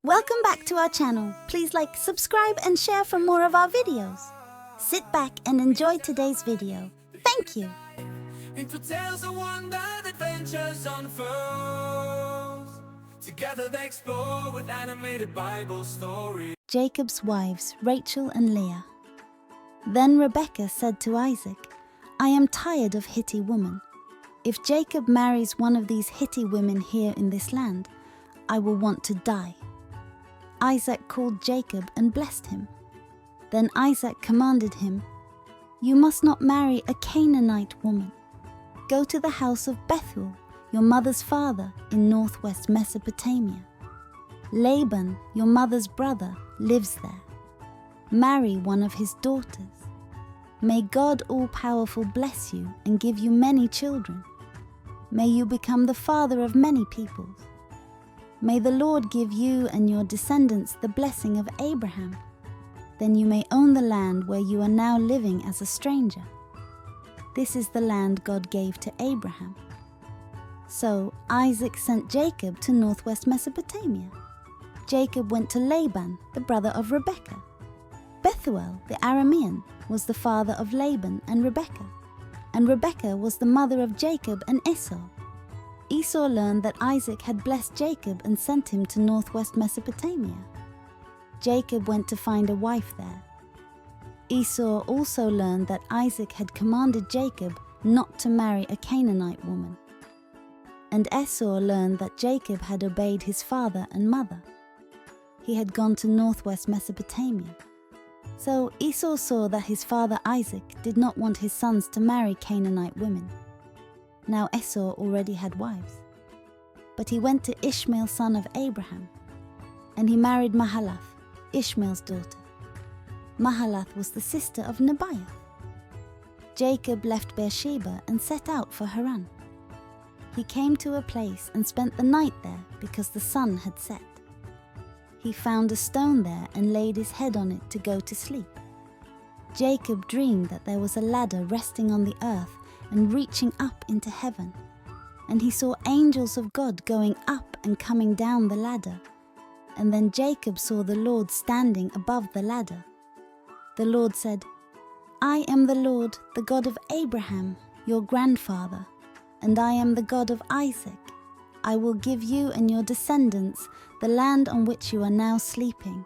Welcome back to our channel. Please like, subscribe and share for more of our videos. Sit back and enjoy today's video. Thank you. Into tales of wonder, adventures unfold. Together they explore with animated Bible stories. Jacob's wives, Rachel and Leah. Then Rebekah said to Isaac, I am tired of Hittite women. If Jacob marries one of these Hittite women here in this land, I will want to die. Isaac called Jacob and blessed him. Then Isaac commanded him, You must not marry a Canaanite woman. Go to the house of Bethel, your mother's father, in northwest Mesopotamia. Laban, your mother's brother, lives there. Marry one of his daughters. May God all-powerful bless you and give you many children. May you become the father of many peoples. May the Lord give you and your descendants the blessing of Abraham. Then you may own the land where you are now living as a stranger. This is the land God gave to Abraham. So Isaac sent Jacob to northwest Mesopotamia. Jacob went to Laban, the brother of Rebekah. Bethuel, the Aramean, was the father of Laban and Rebekah, and Rebekah was the mother of Jacob and Esau. Esau learned that Isaac had blessed Jacob and sent him to northwest Mesopotamia. Jacob went to find a wife there. Esau also learned that Isaac had commanded Jacob not to marry a Canaanite woman. And Esau learned that Jacob had obeyed his father and mother. He had gone to northwest Mesopotamia. So Esau saw that his father Isaac did not want his sons to marry Canaanite women. Now Esau already had wives. But he went to Ishmael, son of Abraham, and he married Mahalath, Ishmael's daughter. Mahalath was the sister of Nebaioth. Jacob left Beersheba and set out for Haran. He came to a place and spent the night there because the sun had set. He found a stone there and laid his head on it to go to sleep. Jacob dreamed that there was a ladder resting on the earth and reaching up into heaven, and he saw angels of God going up and coming down the ladder. And then Jacob saw the Lord standing above the ladder. The Lord said, I am the Lord, the God of Abraham, your grandfather, and I am the God of Isaac. I will give you and your descendants the land on which you are now sleeping.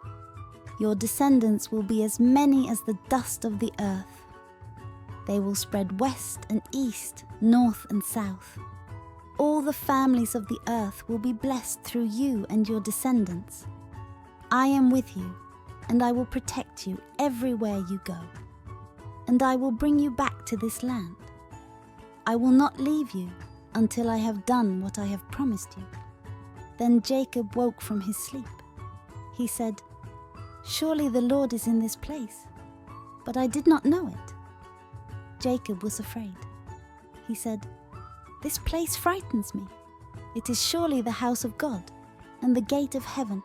Your descendants will be as many as the dust of the earth. They will spread west and east, north and south. All the families of the earth will be blessed through you and your descendants. I am with you, and I will protect you everywhere you go. And I will bring you back to this land. I will not leave you until I have done what I have promised you. Then Jacob woke from his sleep. He said, Surely the Lord is in this place, but I did not know it. Jacob was afraid. He said, This place frightens me. It is surely the house of God and the gate of heaven.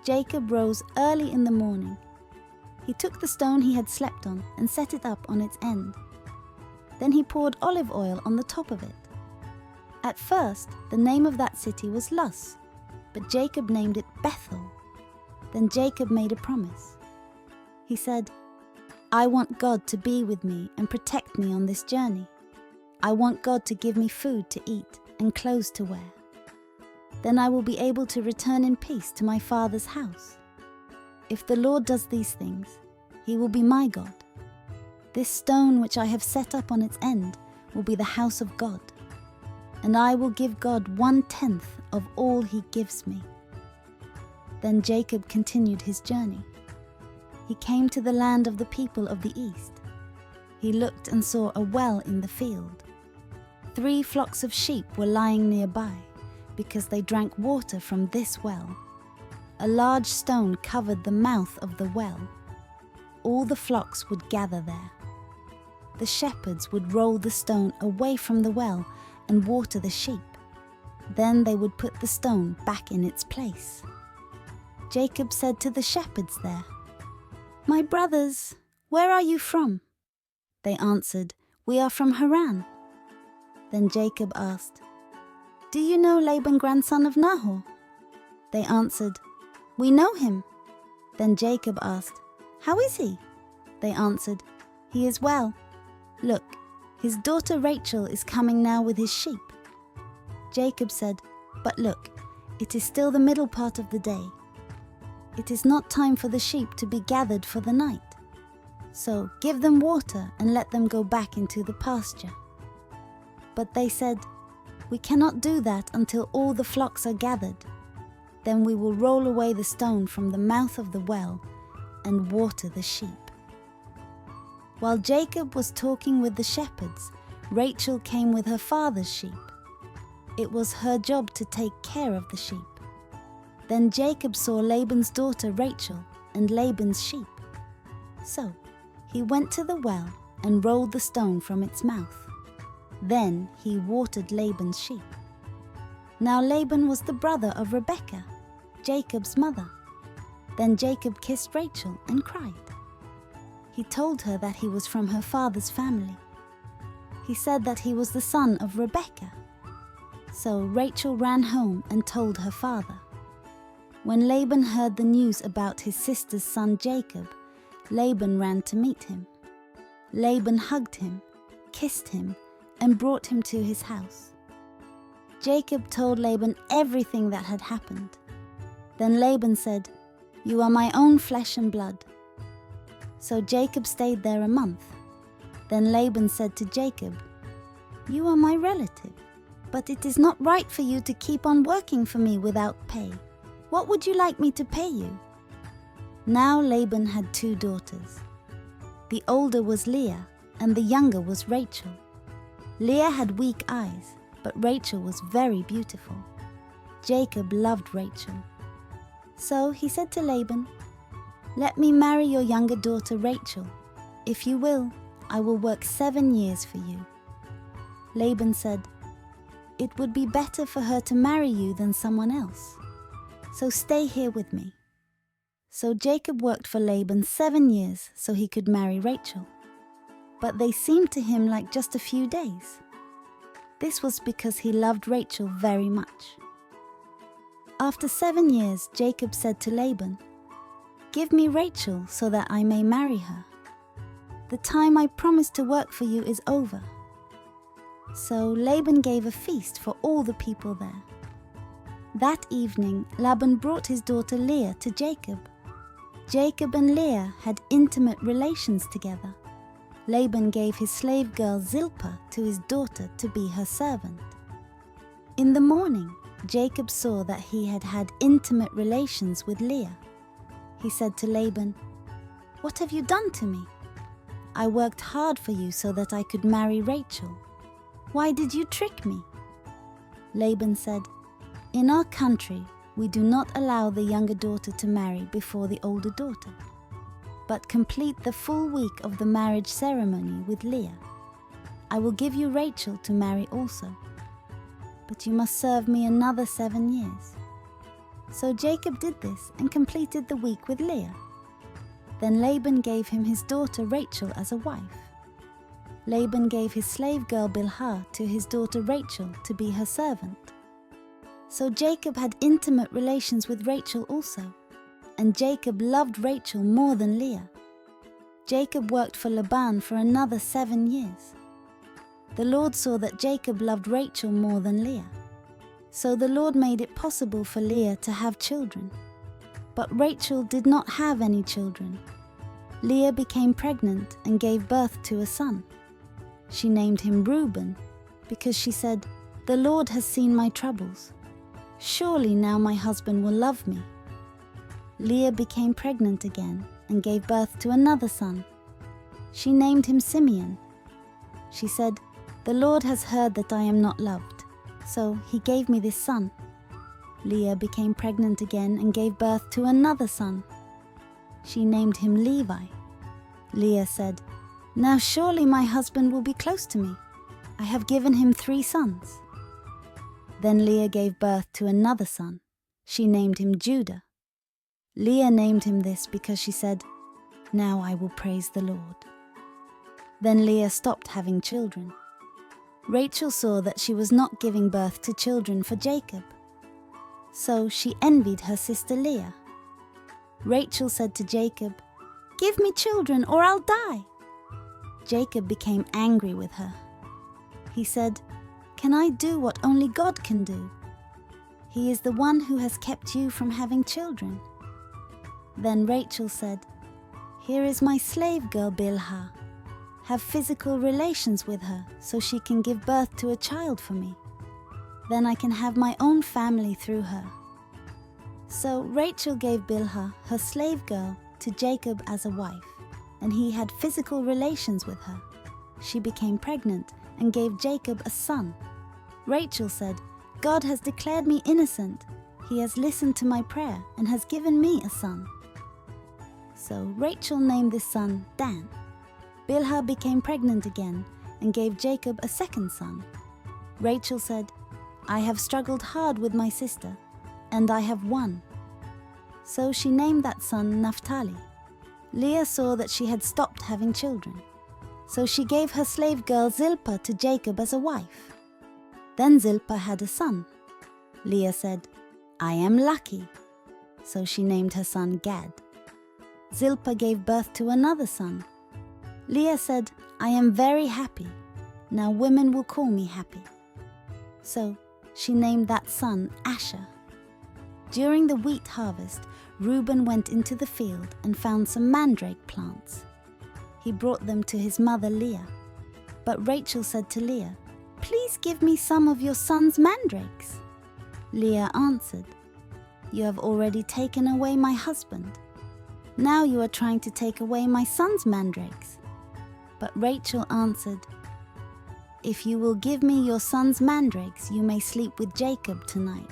Jacob rose early in the morning. He took the stone he had slept on and set it up on its end. Then he poured olive oil on the top of it. At first, the name of that city was Luz, but Jacob named it Bethel. Then Jacob made a promise. He said, I want God to be with me and protect me on this journey. I want God to give me food to eat and clothes to wear. Then I will be able to return in peace to my father's house. If the Lord does these things, he will be my God. This stone which I have set up on its end will be the house of God, and I will give God 1/10 of all he gives me. Then Jacob continued his journey. He came to the land of the people of the east. He looked and saw a well in the field. 3 flocks of sheep were lying nearby, because they drank water from this well. A large stone covered the mouth of the well. All the flocks would gather there. The shepherds would roll the stone away from the well and water the sheep. Then they would put the stone back in its place. Jacob said to the shepherds there, My brothers, where are you from? They answered, We are from Haran. Then Jacob asked, Do you know Laban, grandson of Nahor? They answered, "We know him." Then Jacob asked, "How is he?" They answered, "He is well. Look, his daughter Rachel is coming now with his sheep." Jacob said, "But look, it is still the middle part of the day. It is not time for the sheep to be gathered for the night. So give them water and let them go back into the pasture." But they said, "We cannot do that until all the flocks are gathered. Then we will roll away the stone from the mouth of the well and water the sheep." While Jacob was talking with the shepherds, Rachel came with her father's sheep. It was her job to take care of the sheep. Then Jacob saw Laban's daughter Rachel and Laban's sheep. So he went to the well and rolled the stone from its mouth. Then he watered Laban's sheep. Now Laban was the brother of Rebekah, Jacob's mother. Then Jacob kissed Rachel and cried. He told her that he was from her father's family. He said that he was the son of Rebekah. So Rachel ran home and told her father. When Laban heard the news about his sister's son Jacob, Laban ran to meet him. Laban hugged him, kissed him, and brought him to his house. Jacob told Laban everything that had happened. Then Laban said, "You are my own flesh and blood." So Jacob stayed there a month. Then Laban said to Jacob, "You are my relative, but it is not right for you to keep on working for me without pay. What would you like me to pay you?" Now Laban had 2 daughters. The older was Leah, and the younger was Rachel. Leah had weak eyes, but Rachel was very beautiful. Jacob loved Rachel. So he said to Laban, "Let me marry your younger daughter Rachel. If you will, I will work 7 years for you." Laban said, "It would be better for her to marry you than someone else. So stay here with me." So Jacob worked for Laban 7 years so he could marry Rachel. But they seemed to him like just a few days. This was because he loved Rachel very much. After 7 years, Jacob said to Laban, "Give me Rachel so that I may marry her. The time I promised to work for you is over." So Laban gave a feast for all the people there. That evening, Laban brought his daughter Leah to Jacob. Jacob and Leah had intimate relations together. Laban gave his slave girl Zilpah to his daughter to be her servant. In the morning, Jacob saw that he had had intimate relations with Leah. He said to Laban, "What have you done to me? I worked hard for you so that I could marry Rachel. Why did you trick me?" Laban said, "In our country, we do not allow the younger daughter to marry before the older daughter, but complete the full week of the marriage ceremony with Leah. I will give you Rachel to marry also, but you must serve me another 7 years." So Jacob did this and completed the week with Leah. Then Laban gave him his daughter Rachel as a wife. Laban gave his slave girl Bilhah to his daughter Rachel to be her servant. So Jacob had intimate relations with Rachel also, and Jacob loved Rachel more than Leah. Jacob worked for Laban for another 7 years. The Lord saw that Jacob loved Rachel more than Leah. So the Lord made it possible for Leah to have children. But Rachel did not have any children. Leah became pregnant and gave birth to a son. She named him Reuben because she said, "The Lord has seen my troubles. Surely now my husband will love me." Leah became pregnant again and gave birth to another son. She named him Simeon. She said, "The Lord has heard that I am not loved, so he gave me this son." Leah became pregnant again and gave birth to another son. She named him Levi. Leah said, "Now surely my husband will be close to me. I have given him 3 sons." Then Leah gave birth to another son. She named him Judah. Leah named him this because she said, "Now I will praise the Lord." Then Leah stopped having children. Rachel saw that she was not giving birth to children for Jacob. So she envied her sister Leah. Rachel said to Jacob, "Give me children or I'll die." Jacob became angry with her. He said, "Can I do what only God can do? He is the one who has kept you from having children." Then Rachel said, "Here is my slave girl Bilhah. Have physical relations with her so she can give birth to a child for me. Then I can have my own family through her." So Rachel gave Bilhah, her slave girl, to Jacob as a wife, and he had physical relations with her. She became pregnant and gave Jacob a son. Rachel said, "God has declared me innocent. He has listened to my prayer and has given me a son." So Rachel named this son Dan. Bilhah became pregnant again and gave Jacob a second son. Rachel said, "I have struggled hard with my sister, and I have won." So she named that son Naphtali. Leah saw that she had stopped having children. So she gave her slave girl Zilpah to Jacob as a wife. Then Zilpah had a son. Leah said, "I am lucky." So she named her son Gad. Zilpah gave birth to another son. Leah said, "I am very happy. Now women will call me happy." So she named that son Asher. During the wheat harvest, Reuben went into the field and found some mandrake plants. He brought them to his mother Leah. But Rachel said to Leah, "Please give me some of your son's mandrakes." Leah answered, "You have already taken away my husband. Now you are trying to take away my son's mandrakes." But Rachel answered, "If you will give me your son's mandrakes, you may sleep with Jacob tonight."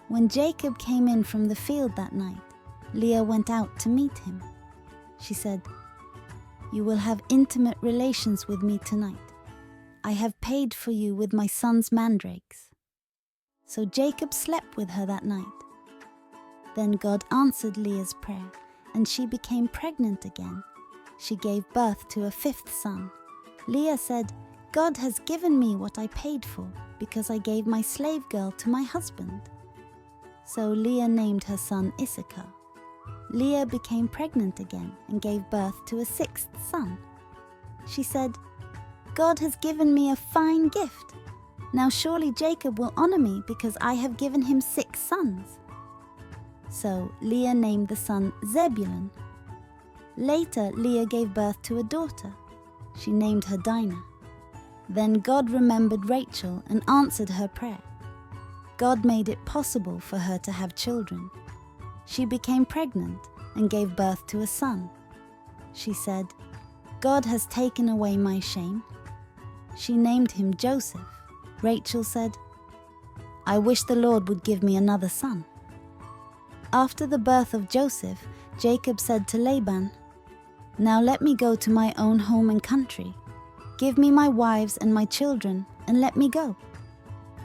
When Jacob came in from the field that night, Leah went out to meet him. She said, "You will have intimate relations with me tonight. I have paid for you with my son's mandrakes." So Jacob slept with her that night. Then God answered Leah's prayer, and she became pregnant again. She gave birth to a fifth son. Leah said, "God has given me what I paid for, because I gave my slave girl to my husband." So Leah named her son Issachar. Leah became pregnant again and gave birth to a sixth son. She said, "God has given me a fine gift. Now surely Jacob will honor me because I have given him 6 sons." So Leah named the son Zebulun. Later, Leah gave birth to a daughter. She named her Dinah. Then God remembered Rachel and answered her prayer. God made it possible for her to have children. She became pregnant and gave birth to a son. She said, "God has taken away my shame." She named him Joseph. Rachel said, "I wish the Lord would give me another son." After the birth of Joseph, Jacob said to Laban, "Now let me go to my own home and country. Give me my wives and my children, and let me go.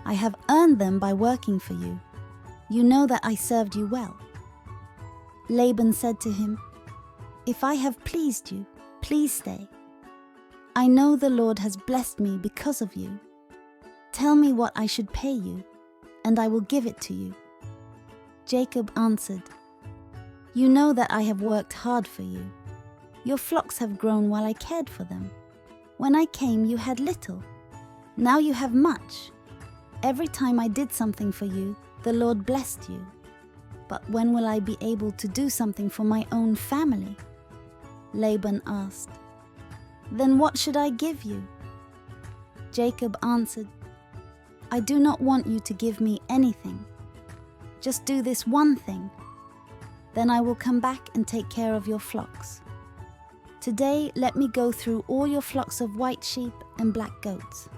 I have earned them by working for you. You know that I served you well." Laban said to him, "If I have pleased you, please stay. I know the Lord has blessed me because of you. Tell me what I should pay you, and I will give it to you." Jacob answered, "You know that I have worked hard for you. Your flocks have grown while I cared for them. When I came, you had little. Now you have much. Every time I did something for you, the Lord blessed you. But when will I be able to do something for my own family?" Laban asked, "Then what should I give you?" Jacob answered, "I do not want you to give me anything. Just do this one thing. Then I will come back and take care of your flocks. Today let me go through all your flocks of white sheep and black goats.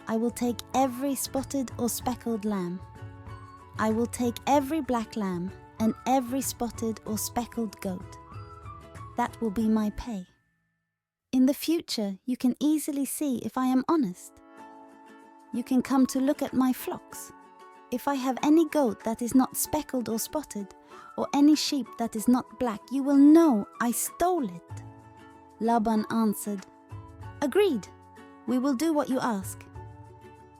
I will take every spotted or speckled lamb. I will take every black lamb and every spotted or speckled goat. That will be my pay. In the future, you can easily see if I am honest. You can come to look at my flocks. If I have any goat that is not speckled or spotted, or any sheep that is not black, you will know I stole it." Laban answered, "Agreed, we will do what you ask."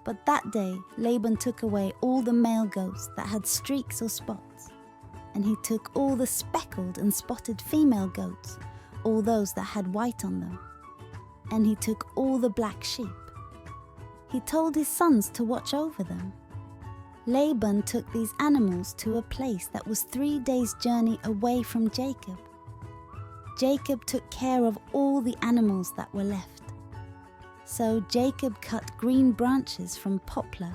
But that day Laban took away all the male goats that had streaks or spots, and he took all the speckled and spotted female goats, all those that had white on them, and he took all the black sheep. He told his sons to watch over them. Laban took these animals to a place that was 3 days' journey away from Jacob. Jacob took care of all the animals that were left. So Jacob cut green branches from poplar,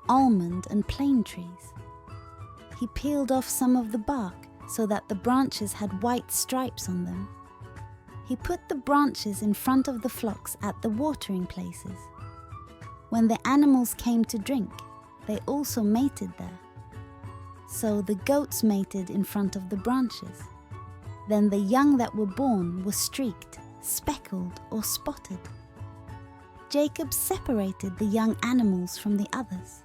almond, and plane trees. He peeled off some of the bark so that the branches had white stripes on them. He put the branches in front of the flocks at the watering places. When the animals came to drink, they also mated there. So the goats mated in front of the branches. Then the young that were born were streaked, speckled, or spotted. Jacob separated the young animals from the others,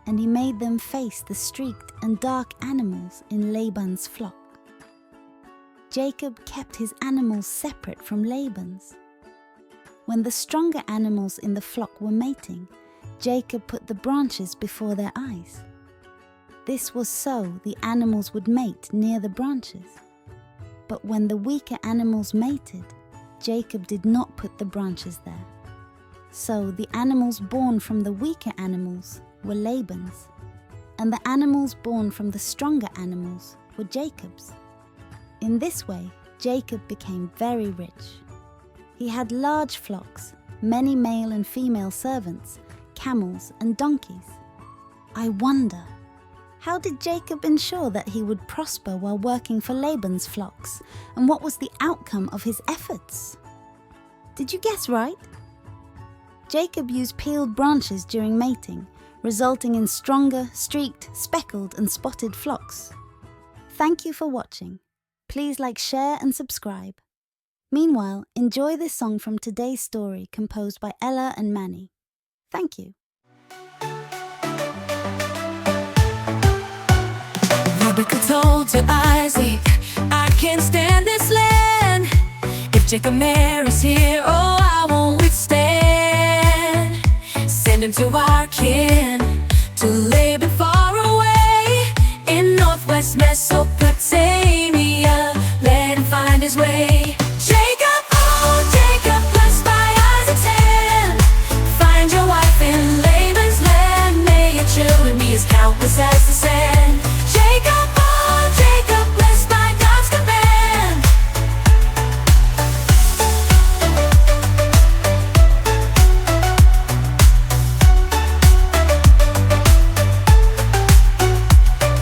and he made them face the streaked and dark animals in Laban's flock. Jacob kept his animals separate from Laban's. When the stronger animals in the flock were mating, Jacob put the branches before their eyes. This was so the animals would mate near the branches. But when the weaker animals mated, Jacob did not put the branches there. So the animals born from the weaker animals were Laban's, and the animals born from the stronger animals were Jacob's. In this way, Jacob became very rich. He had large flocks, many male and female servants, camels and donkeys. I wonder, how did Jacob ensure that he would prosper while working for Laban's flocks, and what was the outcome of his efforts? Did you guess right? Jacob used peeled branches during mating, resulting in stronger, streaked, speckled, and spotted flocks. Thank you for watching. Please like, share, and subscribe. Meanwhile, enjoy this song from today's story composed by Ella and Manny. Thank you. Rebecca told to Isaac, I can't stand this land. If Jacob marries here, oh, I won't withstand. Send him to our kin, to Laban far away, in northwest Mesopotamia. Let him find his way. Jacob, oh Jacob, blessed by Isaac's hand. Find your wife in Laban's land. May your children be as countless as the sand. Jacob, oh Jacob, blessed by God's command.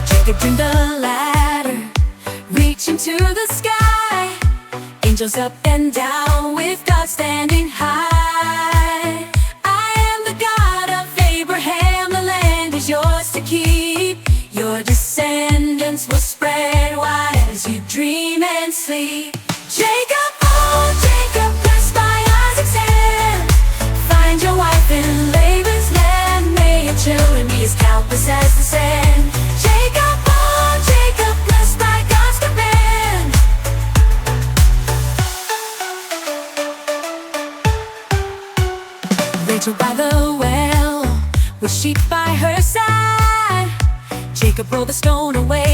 Jacob dreamed a ladder reaching to the sky, angels up and down with God standing high. I am the God of Abraham, the land is yours to keep. Your descendants will spread wide as you dream and sleep. Jacob, oh Jacob, blessed by Isaac's hand. Find your wife in Laban's land. May your children be as countless as the sand. Jacob, oh Jacob, blessed by God's command. Rachel by the well, with sheep by her side. Jacob rolled the stone away